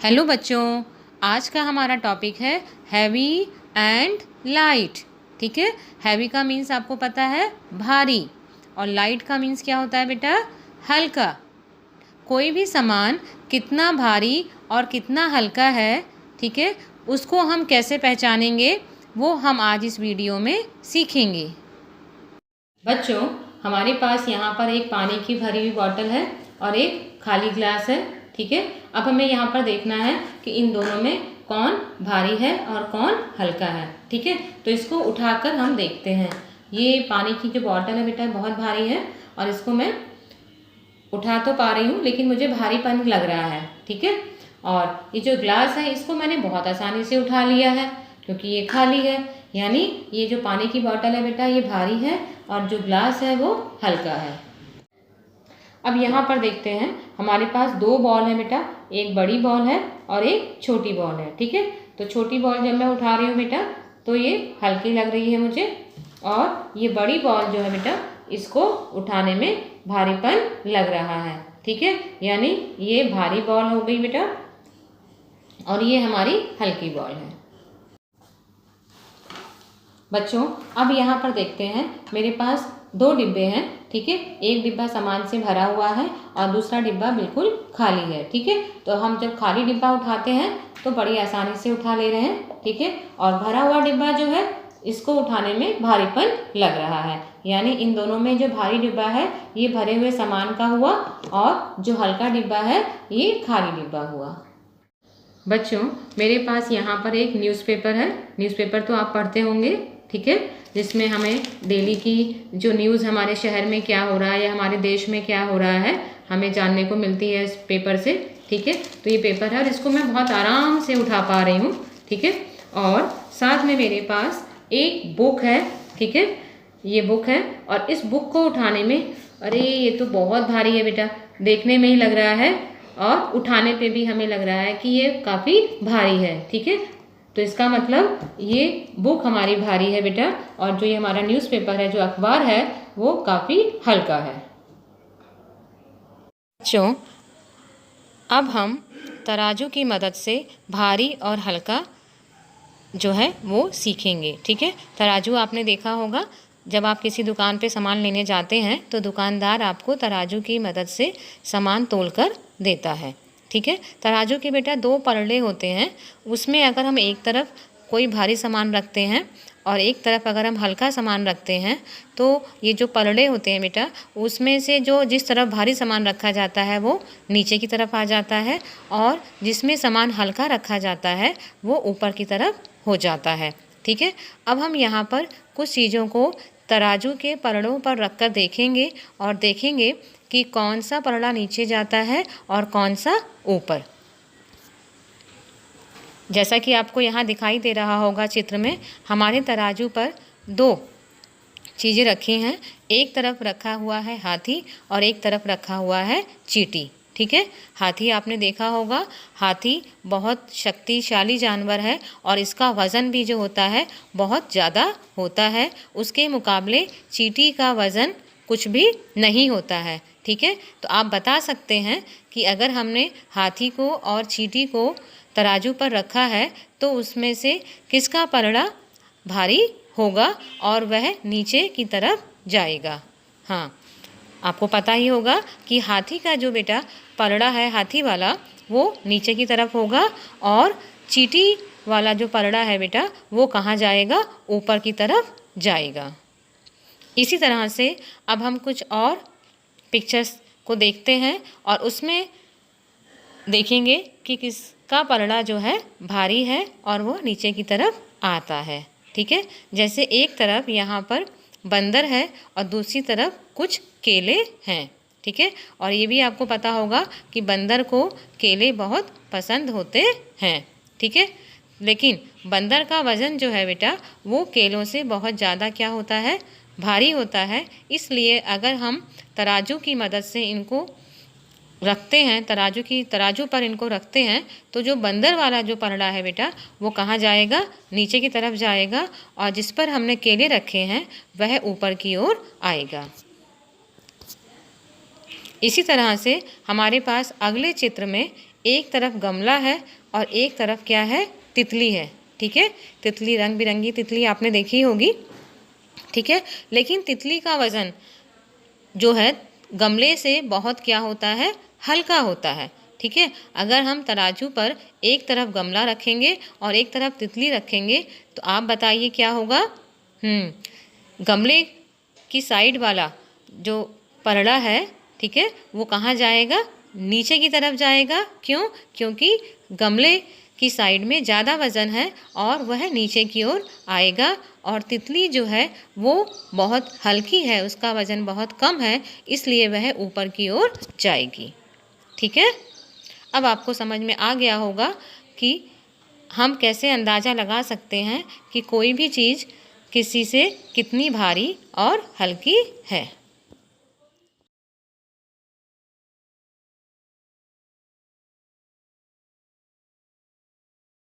Hello बच्चों, आज का हमारा टॉपिक है हैवी एंड लाइट। ठीक है, हैवी का मीन्स आपको पता है भारी, और लाइट का मीन्स क्या होता है बेटा, हल्का। कोई भी सामान कितना भारी और कितना हल्का है, ठीक है, उसको हम कैसे पहचानेंगे वो हम आज इस वीडियो में सीखेंगे। बच्चों, हमारे पास यहाँ पर एक पानी की भरी हुई बॉटल है और एक खाली ग्लास है। ठीक है, अब हमें यहाँ पर देखना है कि इन दोनों में कौन भारी है और कौन हल्का है। ठीक है, तो इसको उठाकर हम देखते हैं। ये पानी की जो बॉटल है बेटा बहुत भारी है और इसको मैं उठा तो पा रही हूँ लेकिन मुझे भारीपन लग रहा है। ठीक है, और ये जो ग्लास है इसको मैंने बहुत आसानी से उठा लिया है क्योंकि ये खाली है। यानी ये जो पानी की बॉटल है बेटा ये भारी है और जो ग्लास है वो हल्का है। अब यहाँ पर देखते हैं, हमारे पास दो बॉल है बेटा, एक बड़ी बॉल है और एक छोटी बॉल है। ठीक है, तो छोटी बॉल जब मैं उठा रही हूँ बेटा तो ये हल्की लग रही है मुझे, और ये बड़ी बॉल जो है बेटा इसको उठाने में भारीपन लग रहा है। ठीक है, यानी ये भारी बॉल हो गई बेटा और ये हमारी हल्की बॉल है। बच्चों, अब यहाँ पर देखते हैं, मेरे पास दो डिब्बे हैं। ठीक है, एक डिब्बा सामान से भरा हुआ है और दूसरा डिब्बा बिल्कुल खाली है। ठीक है, तो हम जब खाली डिब्बा उठाते हैं तो बड़ी आसानी से उठा ले रहे हैं। ठीक है, और भरा हुआ डिब्बा जो है इसको उठाने में भारीपन लग रहा है। यानी इन दोनों में जो भारी डिब्बा है ये भरे हुए सामान का हुआ और जो हल्का डिब्बा है ये खाली डिब्बा हुआ। बच्चों, मेरे पास यहाँ पर एक न्यूज़पेपर है। न्यूज़पेपर तो आप पढ़ते होंगे, ठीक है, जिसमें हमें डेली की जो न्यूज़ हमारे शहर में क्या हो रहा है या हमारे देश में क्या हो रहा है हमें जानने को मिलती है इस पेपर से। ठीक है, तो ये पेपर है और इसको मैं बहुत आराम से उठा पा रही हूँ। ठीक है, और साथ में मेरे पास एक बुक है। ठीक है, ये बुक है और इस बुक को उठाने में, अरे ये तो बहुत भारी है बेटा, देखने में ही लग रहा है और उठाने पे भी हमें लग रहा है कि ये काफ़ी भारी है। ठीक है, तो इसका मतलब ये बुक हमारी भारी है बेटा, और जो ये हमारा न्यूज़पेपर है, जो अखबार है, वो काफ़ी हल्का है। बच्चों, अब हम तराजू की मदद से भारी और हल्का जो है वो सीखेंगे। ठीक है, तराजू आपने देखा होगा, जब आप किसी दुकान पे सामान लेने जाते हैं तो दुकानदार आपको तराजू की मदद से सामान तोलकर देता है। ठीक है, तराजू के बेटा दो पलड़े होते हैं, उसमें अगर हम एक तरफ कोई भारी सामान रखते हैं और एक तरफ अगर हम हल्का सामान रखते हैं तो ये जो पलड़े होते हैं बेटा उसमें से जो जिस तरफ भारी सामान रखा जाता है वो नीचे की तरफ आ जाता है और जिसमें सामान हल्का रखा जाता है वो ऊपर की तरफ हो जाता है। ठीक है, अब हम यहाँ पर कुछ चीज़ों को तराजू के पलड़ों पर रखकर देखेंगे और देखेंगे कि कौन सा पलड़ा नीचे जाता है और कौन सा ऊपर। जैसा कि आपको यहाँ दिखाई दे रहा होगा चित्र में, हमारे तराजू पर दो चीज़ें रखी हैं। एक तरफ रखा हुआ है हाथी और एक तरफ रखा हुआ है चींटी। ठीक है, हाथी आपने देखा होगा, हाथी बहुत शक्तिशाली जानवर है और इसका वज़न भी जो होता है बहुत ज़्यादा होता है। उसके मुकाबले चींटी का वज़न कुछ भी नहीं होता है। ठीक है, तो आप बता सकते हैं कि अगर हमने हाथी को और चींटी को तराजू पर रखा है तो उसमें से किसका पलड़ा भारी होगा और वह नीचे की तरफ जाएगा। हाँ, आपको पता ही होगा कि हाथी का जो बेटा पलड़ा है हाथी वाला वो नीचे की तरफ होगा और चींटी वाला जो पलड़ा है बेटा वो कहाँ जाएगा, ऊपर की तरफ जाएगा। इसी तरह से अब हम कुछ और पिक्चर्स को देखते हैं और उसमें देखेंगे कि किसका पलड़ा जो है भारी है और वो नीचे की तरफ आता है। ठीक है, जैसे एक तरफ यहाँ पर बंदर है और दूसरी तरफ कुछ केले हैं। ठीक है, और ये भी आपको पता होगा कि बंदर को केले बहुत पसंद होते हैं। ठीक है, लेकिन बंदर का वज़न जो है बेटा वो केलों से बहुत ज़्यादा क्या होता है, भारी होता है। इसलिए अगर हम तराजू की मदद से इनको रखते हैं, तराजू पर इनको रखते हैं तो जो बंदर वाला जो पलड़ा है बेटा वो कहाँ जाएगा, नीचे की तरफ जाएगा, और जिस पर हमने केले रखे हैं वह ऊपर की ओर आएगा। इसी तरह से हमारे पास अगले चित्र में एक तरफ गमला है और एक तरफ क्या है, तितली है। ठीक है, तितली रंग बिरंगी तितली आपने देखी होगी। ठीक है, लेकिन तितली का वज़न जो है गमले से बहुत क्या होता है, हल्का होता है। ठीक है, अगर हम तराजू पर एक तरफ गमला रखेंगे और एक तरफ तितली रखेंगे तो आप बताइए क्या होगा। गमले की साइड वाला जो पलड़ा है, ठीक है, वो कहाँ जाएगा, नीचे की तरफ जाएगा। क्यों? क्योंकि गमले की साइड में ज़्यादा वज़न है और वह नीचे की ओर आएगा, और तितली जो है वो बहुत हल्की है, उसका वज़न बहुत कम है, इसलिए वह ऊपर की ओर जाएगी। ठीक है, अब आपको समझ में आ गया होगा कि हम कैसे अंदाज़ा लगा सकते हैं कि कोई भी चीज़ किसी से कितनी भारी और हल्की है।